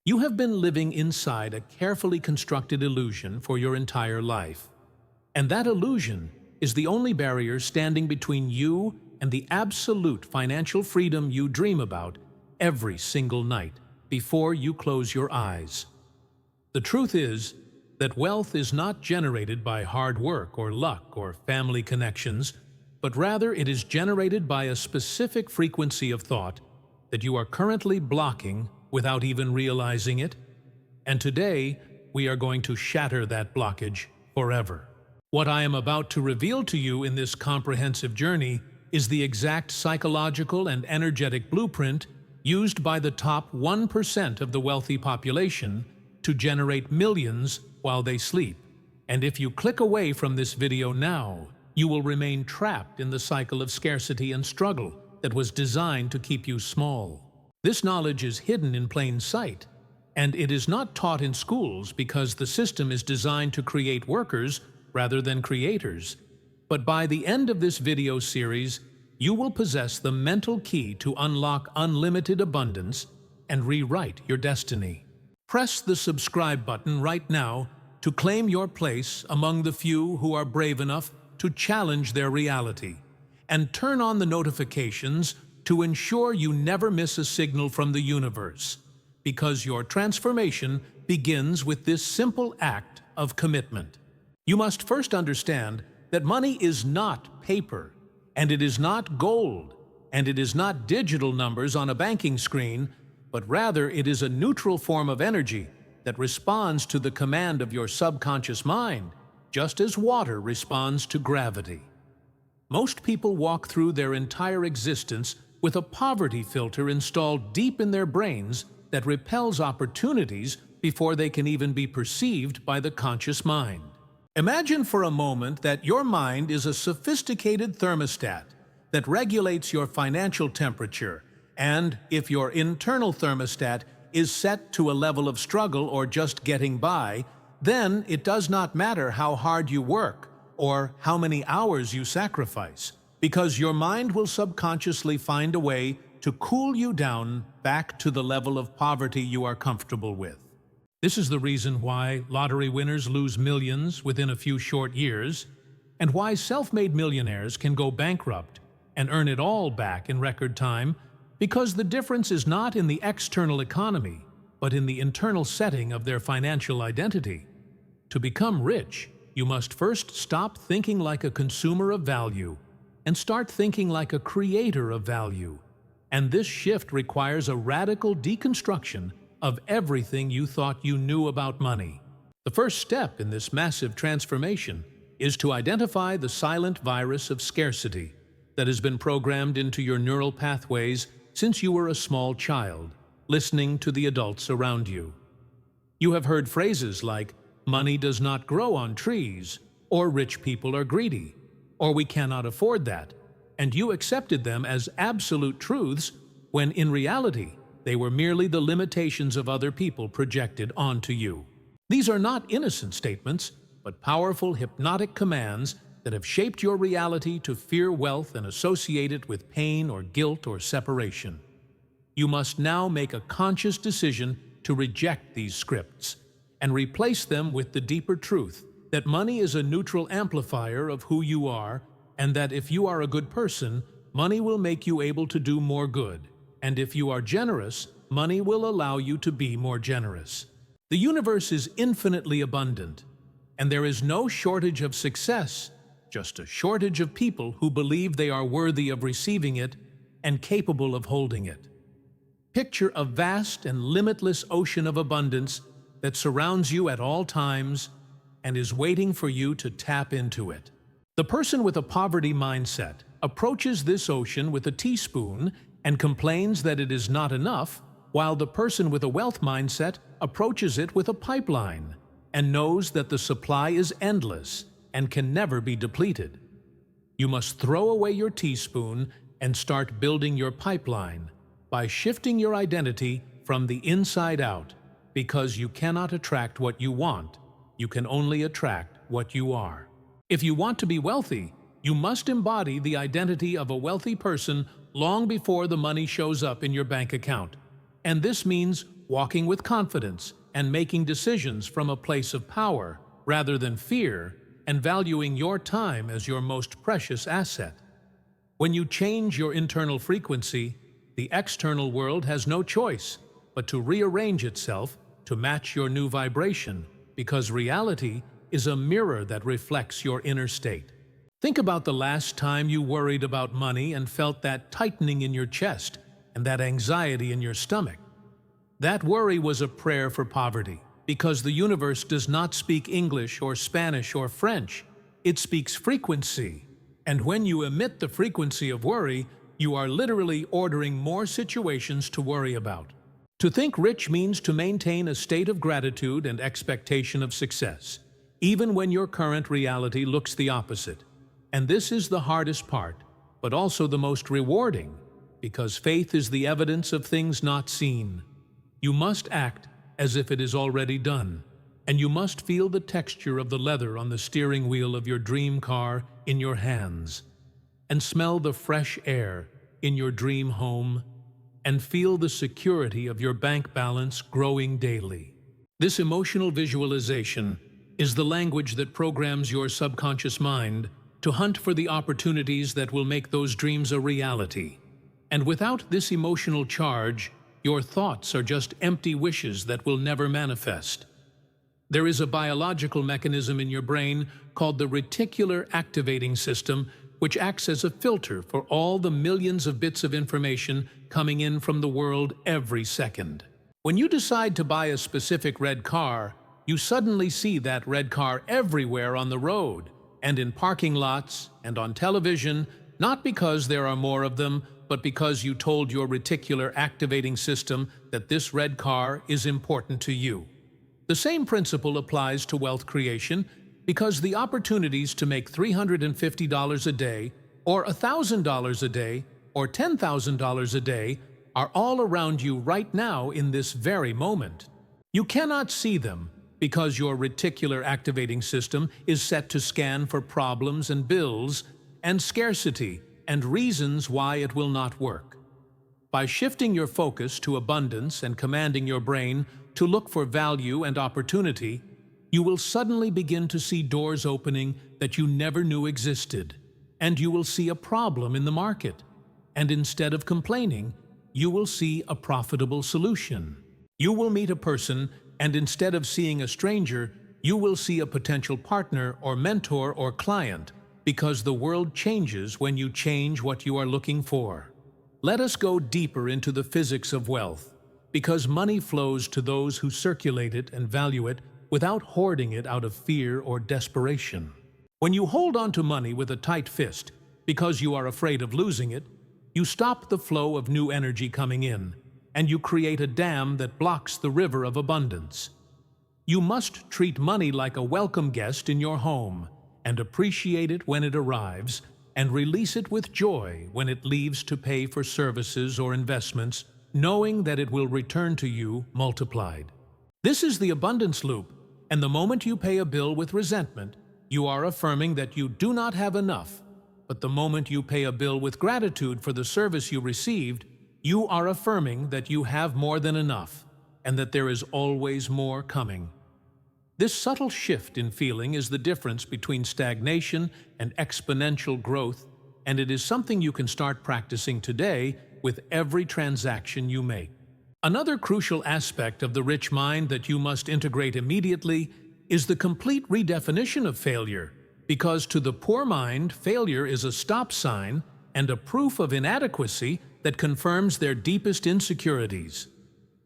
You have been living inside a carefully constructed illusion for your entire life. And that illusion is the only barrier standing between you and the absolute financial freedom you dream about every single night before you close your eyes. The truth is that wealth is not generated by hard work or luck or family connections, but rather it is generated by a specific frequency of thought that you are currently blocking without even realizing it. And today, we are going to shatter that blockage forever. What I am about to reveal to you in this comprehensive journey is the exact psychological and energetic blueprint used by the top 1% of the wealthy population to generate millions while they sleep. And if you click away from this video now, you will remain trapped in the cycle of scarcity and struggle that was designed to keep you small. This knowledge is hidden in plain sight, and it is not taught in schools because the system is designed to create workers rather than creators. But by the end of this video series, you will possess the mental key to unlock unlimited abundance and rewrite your destiny. Press the subscribe button right now to claim your place among the few who are brave enough to challenge their reality, and turn on the notifications to ensure you never miss a signal from the universe, because your transformation begins with this simple act of commitment. You must first understand that money is not paper, and it is not gold, and it is not digital numbers on a banking screen, but rather it is a neutral form of energy that responds to the command of your subconscious mind, just as water responds to gravity. Most people walk through their entire existence with a poverty filter installed deep in their brains that repels opportunities before they can even be perceived by the conscious mind. Imagine for a moment that your mind is a sophisticated thermostat that regulates your financial temperature, and if your internal thermostat is set to a level of struggle or just getting by, then it does not matter how hard you work or how many hours you sacrifice, because your mind will subconsciously find a way to cool you down back to the level of poverty you are comfortable with. This is the reason why lottery winners lose millions within a few short years, and why self-made millionaires can go bankrupt and earn it all back in record time, because the difference is not in the external economy, but in the internal setting of their financial identity. To become rich, you must first stop thinking like a consumer of value and start thinking like a creator of value. And this shift requires a radical deconstruction of everything you thought you knew about money. The first step in this massive transformation is to identify the silent virus of scarcity that has been programmed into your neural pathways since you were a small child, listening to the adults around you. You have heard phrases like, "Money does not grow on trees," or "rich people are greedy," or "we cannot afford that," and you accepted them as absolute truths when in reality they were merely the limitations of other people projected onto you. These are not innocent statements, but powerful hypnotic commands that have shaped your reality to fear wealth and associate it with pain or guilt or separation. You must now make a conscious decision to reject these scripts and replace them with the deeper truth that money is a neutral amplifier of who you are, and that if you are a good person, money will make you able to do more good, and if you are generous, money will allow you to be more generous. The universe is infinitely abundant, and there is no shortage of success, just a shortage of people who believe they are worthy of receiving it and capable of holding it. Picture a vast and limitless ocean of abundance that surrounds you at all times and is waiting for you to tap into it. The person with a poverty mindset approaches this ocean with a teaspoon and complains that it is not enough, while the person with a wealth mindset approaches it with a pipeline and knows that the supply is endless and can never be depleted. You must throw away your teaspoon and start building your pipeline by shifting your identity from the inside out, because you cannot attract what you want. You can only attract what you are. If you want to be wealthy, you must embody the identity of a wealthy person long before the money shows up in your bank account. And this means walking with confidence, and making decisions from a place of power rather than fear, and valuing your time as your most precious asset. When you change your internal frequency, the external world has no choice but to rearrange itself to match your new vibration, because reality is a mirror that reflects your inner state. Think about the last time you worried about money and felt that tightening in your chest and that anxiety in your stomach. That worry was a prayer for poverty, because the universe does not speak English or Spanish or French. It speaks frequency. And when you emit the frequency of worry, you are literally ordering more situations to worry about. To think rich means to maintain a state of gratitude and expectation of success, even when your current reality looks the opposite. And this is the hardest part, but also the most rewarding, because faith is the evidence of things not seen. You must act as if it is already done, and you must feel the texture of the leather on the steering wheel of your dream car in your hands, and smell the fresh air in your dream home, and feel the security of your bank balance growing daily. This emotional visualization is the language that programs your subconscious mind to hunt for the opportunities that will make those dreams a reality. And without this emotional charge, your thoughts are just empty wishes that will never manifest. There is a biological mechanism in your brain called the reticular activating system, which acts as a filter for all the millions of bits of information coming in from the world every second. When you decide to buy a specific red car, you suddenly see that red car everywhere on the road, and in parking lots, and on television, not because there are more of them, but because you told your reticular activating system that this red car is important to you. The same principle applies to wealth creation, because the opportunities to make $350 a day, or $1,000 a day, or $10,000 a day are all around you right now in this very moment. You cannot see them because your reticular activating system is set to scan for problems and bills and scarcity and reasons why it will not work. By shifting your focus to abundance and commanding your brain to look for value and opportunity, you will suddenly begin to see doors opening that you never knew existed, and you will see a problem in the market, and instead of complaining, you will see a profitable solution. You will meet a person, and instead of seeing a stranger, you will see a potential partner or mentor or client, because the world changes when you change what you are looking for. Let us go deeper into the physics of wealth, because money flows to those who circulate it and value it without hoarding it out of fear or desperation. When you hold on to money with a tight fist because you are afraid of losing it, you stop the flow of new energy coming in, and you create a dam that blocks the river of abundance. You must treat money like a welcome guest in your home, and appreciate it when it arrives, and release it with joy when it leaves to pay for services or investments, knowing that it will return to you multiplied. This is the abundance loop, and the moment you pay a bill with resentment, you are affirming that you do not have enough. But the moment you pay a bill with gratitude for the service you received, you are affirming that you have more than enough, and that there is always more coming. This subtle shift in feeling is the difference between stagnation and exponential growth, and it is something you can start practicing today with every transaction you make. Another crucial aspect of the rich mind that you must integrate immediately is the complete redefinition of failure, because to the poor mind, failure is a stop sign and a proof of inadequacy that confirms their deepest insecurities.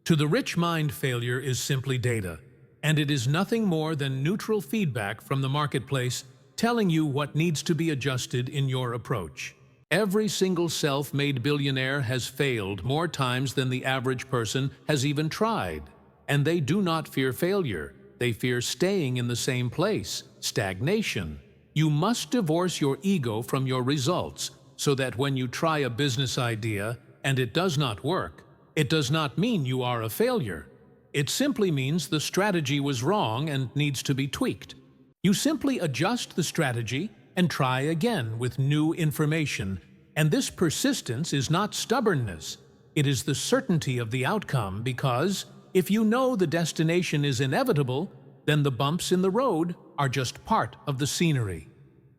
To the rich mind, failure is simply data, and it is nothing more than neutral feedback from the marketplace telling you what needs to be adjusted in your approach. Every single self-made billionaire has failed more times than the average person has even tried. And they do not fear failure. They fear staying in the same place, stagnation. You must divorce your ego from your results so that when you try a business idea and it does not work, it does not mean you are a failure. It simply means the strategy was wrong and needs to be tweaked. You simply adjust the strategy and try again with new information, and this persistence is not stubbornness. It is the certainty of the outcome, because if you know the destination is inevitable, then the bumps in the road are just part of the scenery.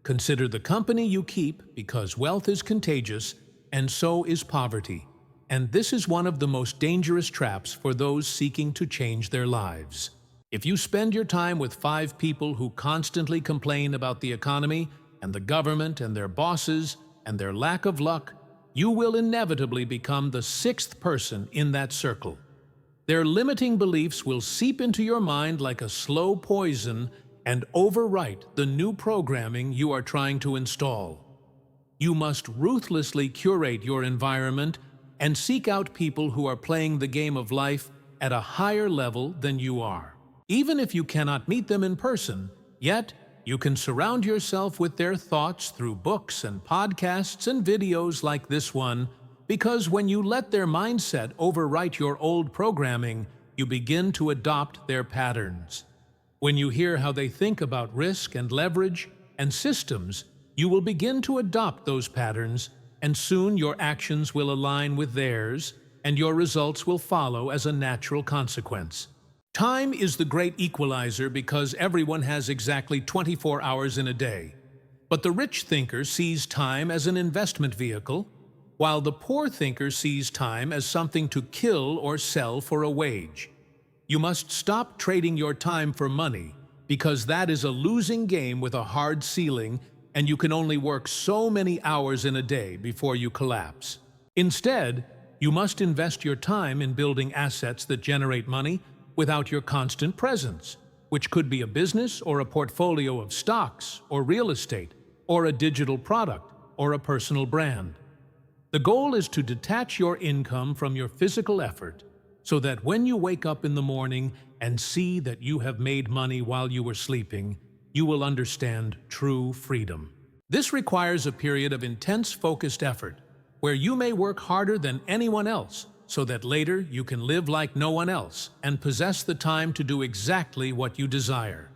Consider the company you keep, because wealth is contagious, and so is poverty. And this is one of the most dangerous traps for those seeking to change their lives. If you spend your time with 5 people who constantly complain about the economy and the government and their bosses and their lack of luck, you will inevitably become the 6th person in that circle. Their limiting beliefs will seep into your mind like a slow poison and overwrite the new programming you are trying to install. You must ruthlessly curate your environment and seek out people who are playing the game of life at a higher level than you are. Even if you cannot meet them in person, yet you can surround yourself with their thoughts through books and podcasts and videos like this one, because when you let their mindset overwrite your old programming, you begin to adopt their patterns. When you hear how they think about risk and leverage and systems, you will begin to adopt those patterns, and soon your actions will align with theirs, and your results will follow as a natural consequence. Time is the great equalizer because everyone has exactly 24 hours in a day. But the rich thinker sees time as an investment vehicle, while the poor thinker sees time as something to kill or sell for a wage. You must stop trading your time for money, because that is a losing game with a hard ceiling, and you can only work so many hours in a day before you collapse. Instead, you must invest your time in building assets that generate money without your constant presence, which could be a business or a portfolio of stocks or real estate or a digital product or a personal brand. The goal is to detach your income from your physical effort so that when you wake up in the morning and see that you have made money while you were sleeping, you will understand true freedom. This requires a period of intense focused effort where you may work harder than anyone else so that later you can live like no one else and possess the time to do exactly what you desire.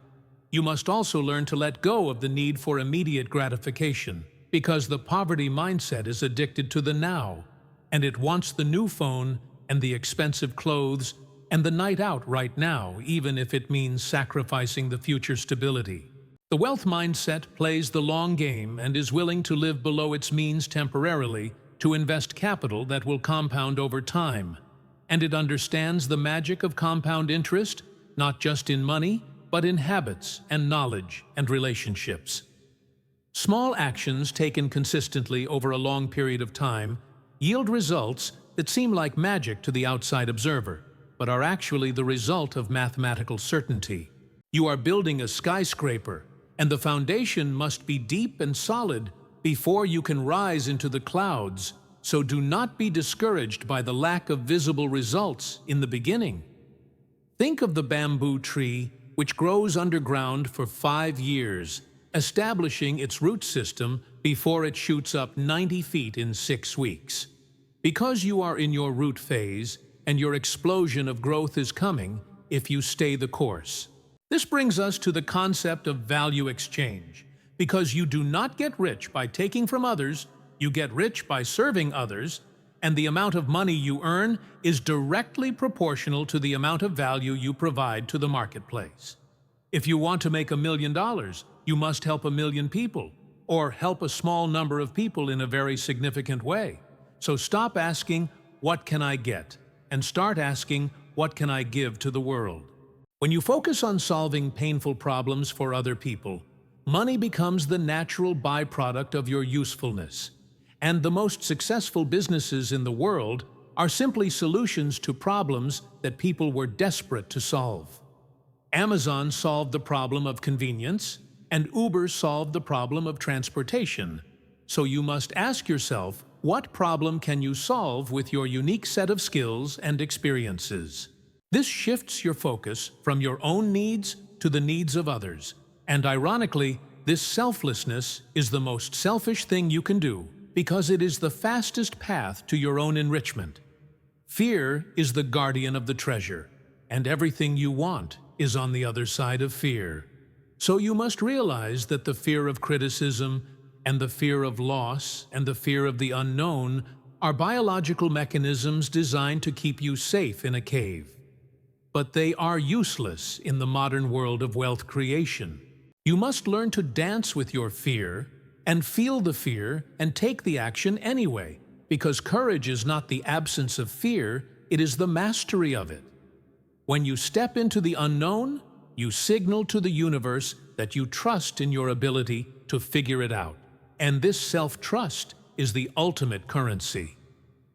You must also learn to let go of the need for immediate gratification, because the poverty mindset is addicted to the now, and it wants the new phone and the expensive clothes and the night out right now, even if it means sacrificing the future stability. The wealth mindset plays the long game and is willing to live below its means temporarily to invest capital that will compound over time. And it understands the magic of compound interest, not just in money, but in habits and knowledge and relationships. Small actions taken consistently over a long period of time yield results that seem like magic to the outside observer, but are actually the result of mathematical certainty. You are building a skyscraper, and the foundation must be deep and solid before you can rise into the clouds, so do not be discouraged by the lack of visible results in the beginning. Think of the bamboo tree, which grows underground for 5 years, establishing its root system before it shoots up 90 feet in 6 weeks. Because you are in your root phase, and your explosion of growth is coming if you stay the course. This brings us to the concept of value exchange. Because you do not get rich by taking from others, you get rich by serving others, and the amount of money you earn is directly proportional to the amount of value you provide to the marketplace. If you want to make $1 million, you must help 1 million people, or help a small number of people in a very significant way. So stop asking, "What can I get?" and start asking, "What can I give to the world?" When you focus on solving painful problems for other people, money becomes the natural byproduct of your usefulness. And the most successful businesses in the world are simply solutions to problems that people were desperate to solve. Amazon solved the problem of convenience, and Uber solved the problem of transportation. So you must ask yourself, what problem can you solve with your unique set of skills and experiences? This shifts your focus from your own needs to the needs of others. And ironically, this selflessness is the most selfish thing you can do, because it is the fastest path to your own enrichment. Fear is the guardian of the treasure, and everything you want is on the other side of fear. So you must realize that the fear of criticism and the fear of loss and the fear of the unknown are biological mechanisms designed to keep you safe in a cave. but they are useless in the modern world of wealth creation. You must learn to dance with your fear and feel the fear and take the action anyway, because courage is not the absence of fear, it is the mastery of it. When you step into the unknown, you signal to the universe that you trust in your ability to figure it out. And this self-trust is the ultimate currency.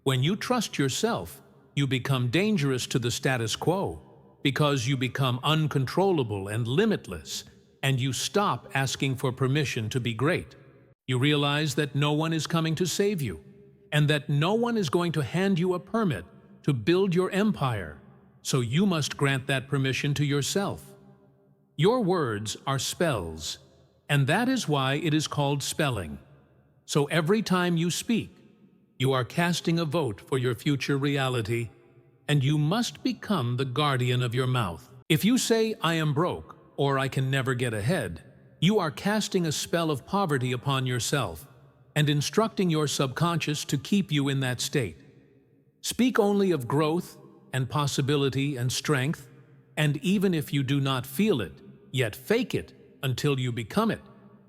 When you trust yourself, you become dangerous to the status quo, because you become uncontrollable and limitless, and you stop asking for permission to be great. You realize that no one is coming to save you, and that no one is going to hand you a permit to build your empire, so you must grant that permission to yourself. Your words are spells, and that is why it is called spelling. So every time you speak, you are casting a vote for your future reality, and you must become the guardian of your mouth. If you say, "I am broke," or "I can never get ahead," you are casting a spell of poverty upon yourself and instructing your subconscious to keep you in that state. Speak only of growth and possibility and strength, and even if you do not feel it, yet fake it until you become it,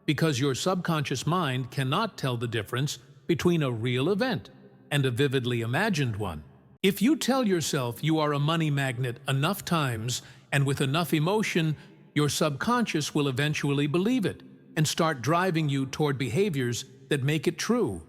because your subconscious mind cannot tell the difference between a real event and a vividly imagined one. If you tell yourself you are a money magnet enough times and with enough emotion, your subconscious will eventually believe it and start driving you toward behaviors that make it true.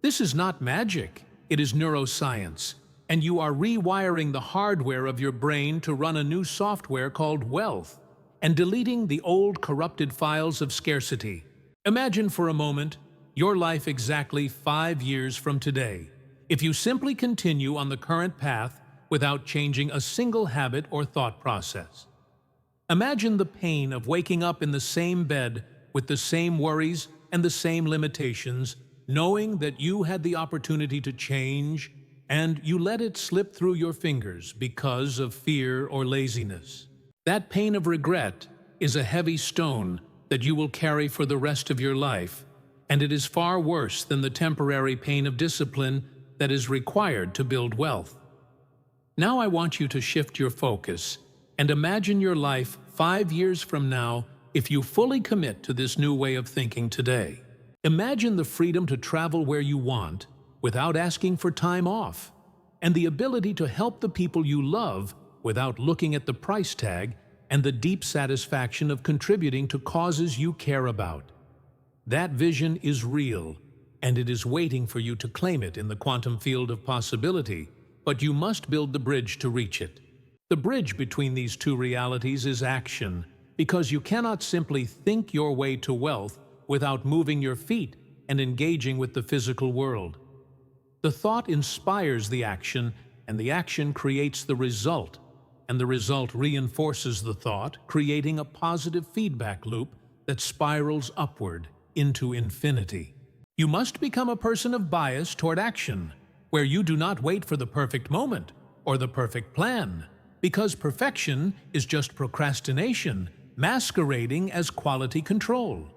This is not magic, it is neuroscience, and you are rewiring the hardware of your brain to run a new software called wealth, and deleting the old corrupted files of scarcity. Imagine for a moment your life exactly 5 years from today, if you simply continue on the current path without changing a single habit or thought process. Imagine the pain of waking up in the same bed with the same worries and the same limitations, knowing that you had the opportunity to change and you let it slip through your fingers because of fear or laziness. That pain of regret is a heavy stone that you will carry for the rest of your life, and it is far worse than the temporary pain of discipline that is required to build wealth. Now I want you to shift your focus and imagine your life 5 years from now if you fully commit to this new way of thinking today. Imagine the freedom to travel where you want without asking for time off, and the ability to help the people you love without looking at the price tag, and the deep satisfaction of contributing to causes you care about. That vision is real, and it is waiting for you to claim it in the quantum field of possibility, but you must build the bridge to reach it. The bridge between these two realities is action, because you cannot simply think your way to wealth without moving your feet and engaging with the physical world. The thought inspires the action, and the action creates the result, and the result reinforces the thought, creating a positive feedback loop that spirals upward into infinity. You must become a person of bias toward action, where you do not wait for the perfect moment or the perfect plan, because perfection is just procrastination masquerading as quality control.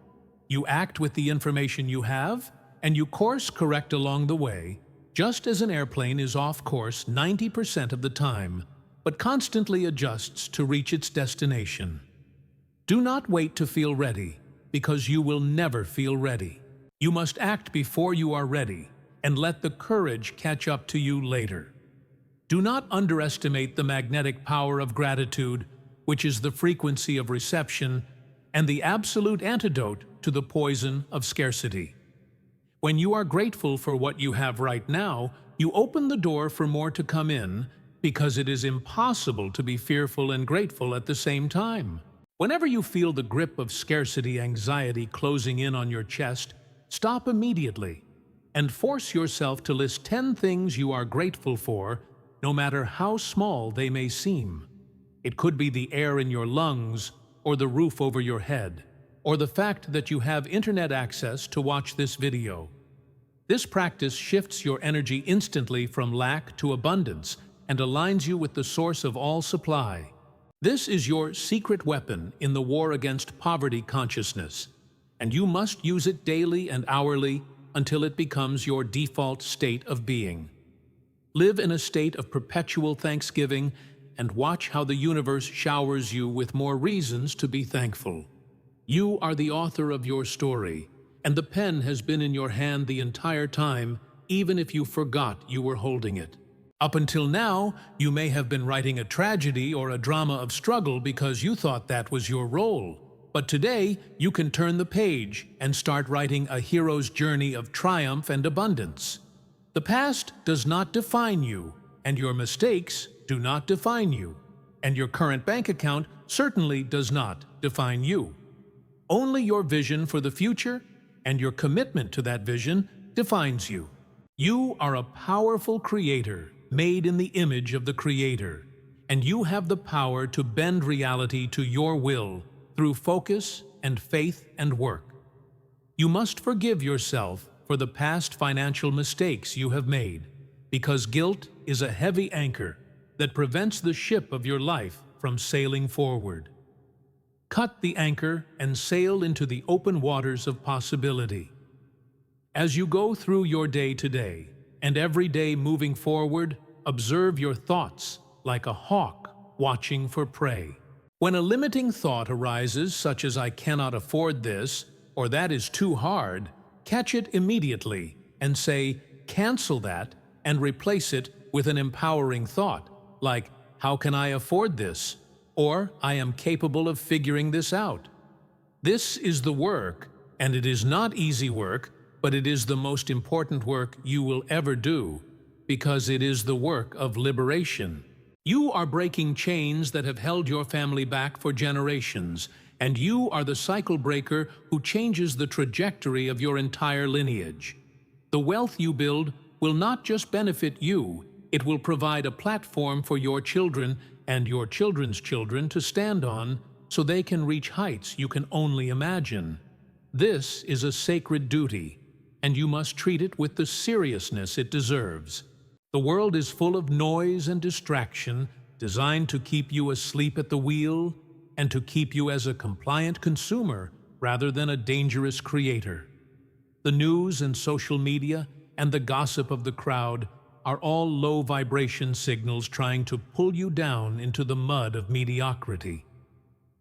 You act with the information you have, and you course correct along the way, just as an airplane is off course 90% of the time, but constantly adjusts to reach its destination. Do not wait to feel ready, because you will never feel ready. You must act before you are ready, and let the courage catch up to you later. Do not underestimate the magnetic power of gratitude, which is the frequency of reception and the absolute antidote to the poison of scarcity. When you are grateful for what you have right now, you open the door for more to come in, because it is impossible to be fearful and grateful at the same time. Whenever you feel the grip of scarcity anxiety closing in on your chest, stop immediately and force yourself to list 10 things you are grateful for, no matter how small they may seem. It could be the air in your lungs, or the roof over your head, or the fact that you have internet access to watch this video. This practice shifts your energy instantly from lack to abundance and aligns you with the source of all supply. This is your secret weapon in the war against poverty consciousness, and you must use it daily and hourly until it becomes your default state of being. Live in a state of perpetual thanksgiving and watch how the universe showers you with more reasons to be thankful. You are the author of your story, and the pen has been in your hand the entire time, even if you forgot you were holding it. Up until now, you may have been writing a tragedy or a drama of struggle because you thought that was your role. But today, you can turn the page and start writing a hero's journey of triumph and abundance. The past does not define you, and your mistakes do not define you, and your current bank account certainly does not define you. Only your vision for the future and your commitment to that vision defines you. You are a powerful creator made in the image of the Creator, and you have the power to bend reality to your will through focus and faith and work. You must forgive yourself for the past financial mistakes you have made, because guilt is a heavy anchor that prevents the ship of your life from sailing forward. Cut the anchor and sail into the open waters of possibility. As you go through your day today, and every day moving forward, observe your thoughts like a hawk watching for prey. When a limiting thought arises, such as "I cannot afford this," or "that is too hard," catch it immediately and say, "Cancel that," and replace it with an empowering thought, like, "How can I afford this?" or "I am capable of figuring this out." This is the work, and it is not easy work, but it is the most important work you will ever do, because it is the work of liberation. You are breaking chains that have held your family back for generations, and you are the cycle breaker who changes the trajectory of your entire lineage. The wealth you build will not just benefit you, it will provide a platform for your children and your children's children to stand on, so they can reach heights you can only imagine. This is a sacred duty, and you must treat it with the seriousness it deserves. The world is full of noise and distraction, designed to keep you asleep at the wheel and to keep you as a compliant consumer rather than a dangerous creator. The news and social media and the gossip of the crowd are all low vibration signals trying to pull you down into the mud of mediocrity.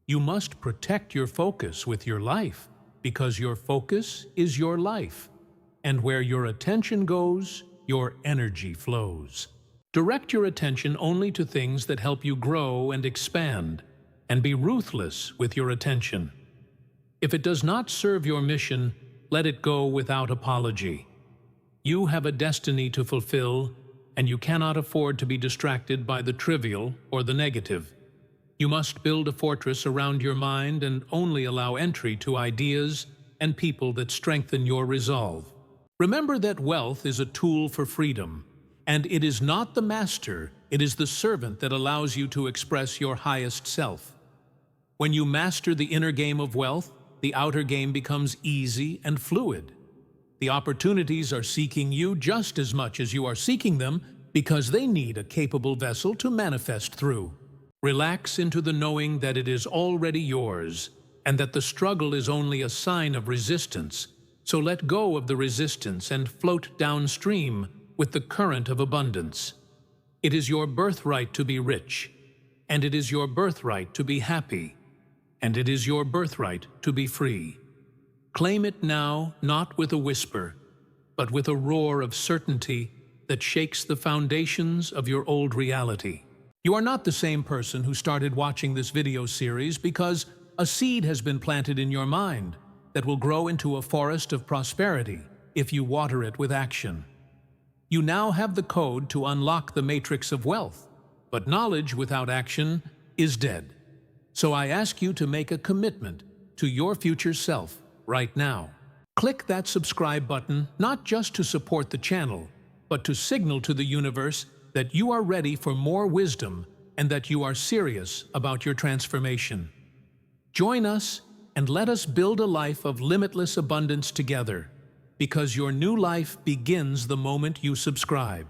You must protect your focus with your life, because your focus is your life, and where your attention goes, your energy flows. Direct your attention only to things that help you grow and expand, and be ruthless with your attention. If it does not serve your mission, let it go without apology. You have a destiny to fulfill, and you cannot afford to be distracted by the trivial or the negative. You must build a fortress around your mind and only allow entry to ideas and people that strengthen your resolve. Remember that wealth is a tool for freedom, and it is not the master, it is the servant that allows you to express your highest self. When you master the inner game of wealth, the outer game becomes easy and fluid. The opportunities are seeking you just as much as you are seeking them, because they need a capable vessel to manifest through. Relax into the knowing that it is already yours, and that the struggle is only a sign of resistance. So let go of the resistance and float downstream with the current of abundance. It is your birthright to be rich, and it is your birthright to be happy, and it is your birthright to be free. Claim it now, not with a whisper, but with a roar of certainty that shakes the foundations of your old reality. You are not the same person who started watching this video series because a seed has been planted in your mind that will grow into a forest of prosperity if you water it with action. You now have the code to unlock the matrix of wealth, but knowledge without action is dead. So I ask you to make a commitment to your future self right now. Click that subscribe button not just to support the channel, but to signal to the universe that you are ready for more wisdom and that you are serious about your transformation. Join us and let us build a life of limitless abundance together, because your new life begins the moment you subscribe.